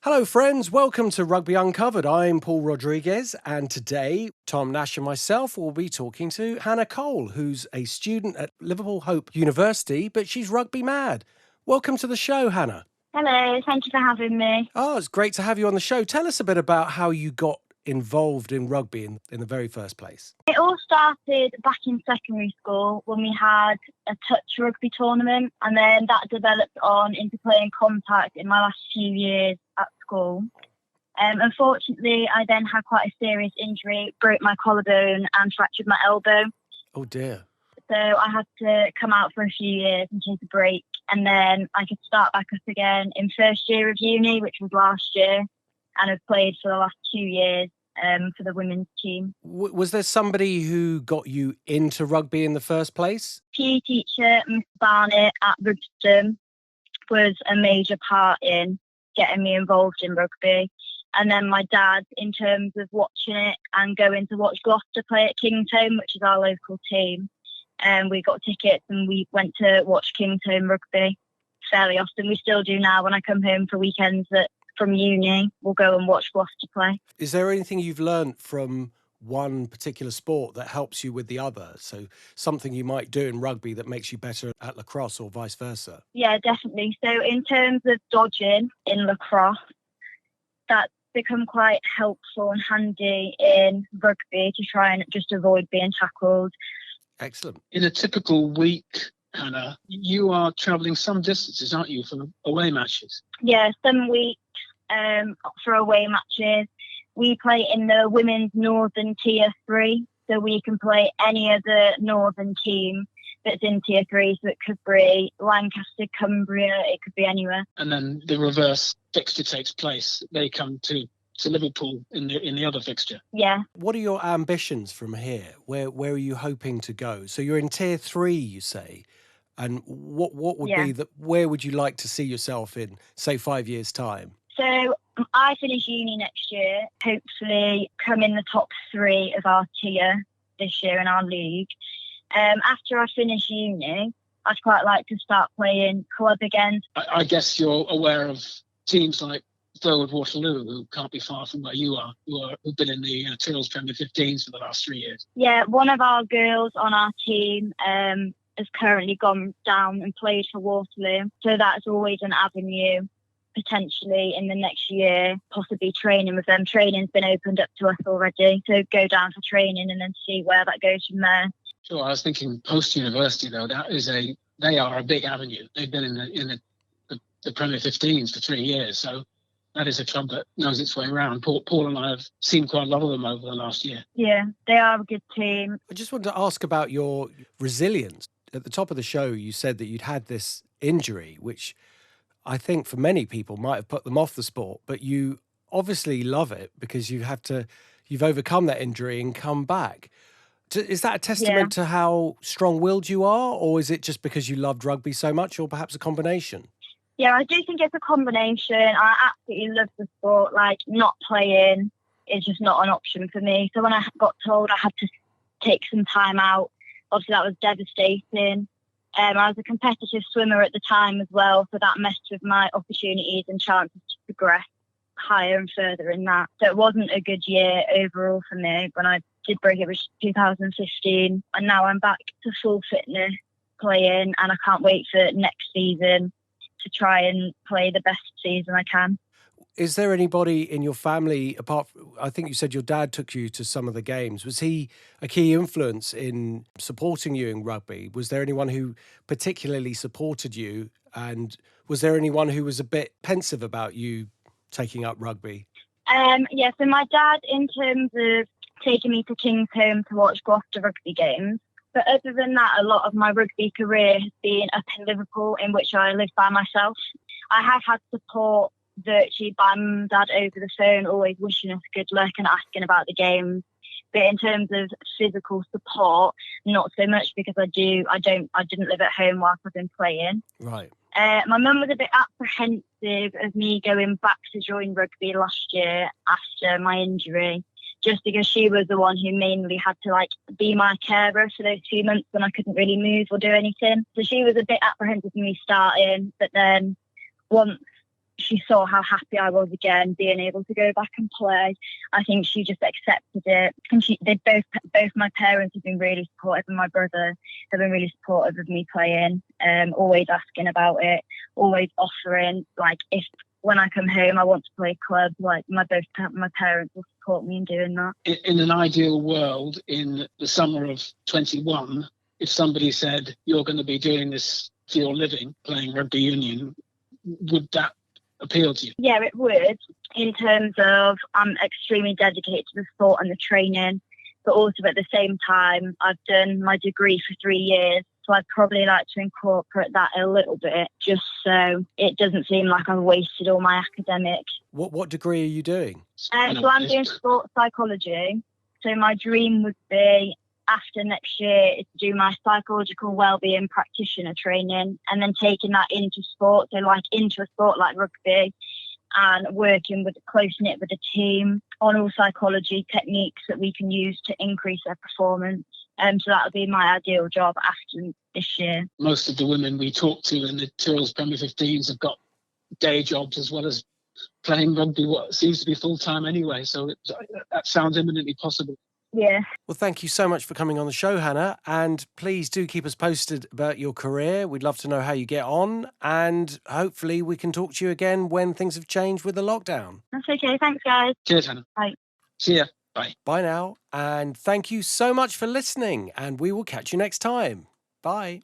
Hello, friends. Welcome to Rugby Uncovered. I'm Paul Rodriguez, and today Tom Nash and myself will be talking to Hannah Cole, who's a student at Liverpool Hope University, but she's rugby mad. Welcome to the show, Hannah. Hello, thank you for having me. Oh, it's great to have you on the show. Tell us a bit about how you got involved in rugby in the very first place. It all started back in secondary school when we had a touch rugby tournament, and then that developed on into playing contact in my last few years at school. Unfortunately, I then had quite a serious injury, broke my collarbone and fractured my elbow. Oh, dear. So I had to come out for a few years and take a break, and then I could start back up again in first year of uni, which was last year, and I've played for the last 2 years for the women's team. Was there somebody who got you into rugby in the first place? PE teacher, Miss Barnett at Ribston, was a major part in getting me involved in rugby. And then my dad, in terms of watching it and going to watch Gloucester play at Kingstone, which is our local team. And we got tickets and we went to watch Kingstone rugby fairly often. We still do now when I come home for weekends from uni. We'll go and watch Gloucester play. Is there anything you've learned from one particular sport that helps you with the other? So something you might do in rugby that makes you better at lacrosse or vice versa? Yeah, definitely. So in terms of dodging in lacrosse, that's become quite helpful and handy in rugby to try and just avoid being tackled. Excellent. In a typical week, Hannah, you are travelling some distances, aren't you, for away matches? Yeah, some weeks for away matches. We play in the women's Northern Tier 3, so we can play any of the Northern team that's in Tier 3, so it could be Lancaster, Cumbria, it could be anywhere. And then the reverse fixture takes place. They come to Liverpool in the other fixture. Yeah. What are your ambitions from here? Where are you hoping to go? So you're in Tier 3, you say, and what would be where would you like to see yourself in, say, 5 years' time? So I finish uni next year, hopefully come in the top 3 of our tier this year in our league. After I finish une, I'd quite like to start playing club again. I guess you're aware of teams like Thurwood Waterloo, who can't be far from where you are, who've been in the Tyrrells Premier 15s for the last 3 years. Yeah, one of our girls on our team has currently gone down and played for Waterloo. So that's always an avenue, potentially in the next year, possibly training with them. Training's been opened up to us already. So go down for training and then see where that goes from there. Sure, I was thinking post-university, though, they are a big avenue. They've been in the Premier 15s for 3 years, so that is a club that knows its way around. Paul and I have seen quite a lot of them over the last year. Yeah, they are a good team. I just wanted to ask about your resilience. At the top of the show, you said that you'd had this injury, which I think for many people might have put them off the sport, but you obviously love it because you've overcome that injury and come back. Is that a testament to how strong-willed you are, or is it just because you loved rugby so much, or perhaps a combination? Yeah, I do think it's a combination. I absolutely love the sport. Like, not playing is just not an option for me. So when I got told I had to take some time out, obviously that was devastating. I was a competitive swimmer at the time as well, so that messed with my opportunities and chances to progress higher and further in that. So it wasn't a good year overall for me. When I did break, it was 2015, and now I'm back to full fitness playing, and I can't wait for next season to try and play the best season I can. Is there anybody in your family, I think you said your dad took you to some of the games. Was he a key influence in supporting you in rugby? Was there anyone who particularly supported you? And was there anyone who was a bit pensive about you taking up rugby? Yeah, so my dad, in terms of taking me to Kingstone to watch Gloucester rugby games, but other than that, a lot of my rugby career has been up in Liverpool, in which I live by myself. I have had support virtually by mum and dad over the phone, always wishing us good luck and asking about the games. But in terms of physical support, not so much, because I didn't live at home whilst I've been playing. Right. My mum was a bit apprehensive of me going back to join rugby last year after my injury, just because she was the one who mainly had to be my carer for those few months when I couldn't really move or do anything. So she was a bit apprehensive of me starting, but then once she saw how happy I was again, being able to go back and play. I think she just accepted it. And both my parents have been really supportive, and my brother have been really supportive of me playing. Always asking about it, always offering. Like, if when I come home I want to play club, like my parents will support me in doing that. In an ideal world, in the summer of 21, if somebody said you're going to be doing this for your living, playing rugby union, would that appeal to you? Yeah, it would, in terms of I'm extremely dedicated to the sport and the training, but also at the same time I've done my degree for 3 years, so I'd probably like to incorporate that a little bit, just so it doesn't seem like I've wasted all my academics. What degree are you doing? So I'm doing sports psychology, so my dream would be, after next year, is to do my psychological wellbeing practitioner training and then taking that into sport, so like into a sport like rugby, and working with close-knit with a team on all psychology techniques that we can use to increase their performance. So that would be my ideal job after this year. Most of the women we talk to in the Tyrrell's Premier 15s have got day jobs as well as playing rugby, what seems to be full-time anyway, so that sounds imminently possible. Yeah. Well, thank you so much for coming on the show, Hannah, and please do keep us posted about your career. We'd love to know how you get on, and hopefully we can talk to you again when things have changed with the lockdown. That's okay. Thanks, guys. Cheers, Hannah. Bye. See ya. Bye. Bye now, and thank you so much for listening, and we will catch you next time. Bye.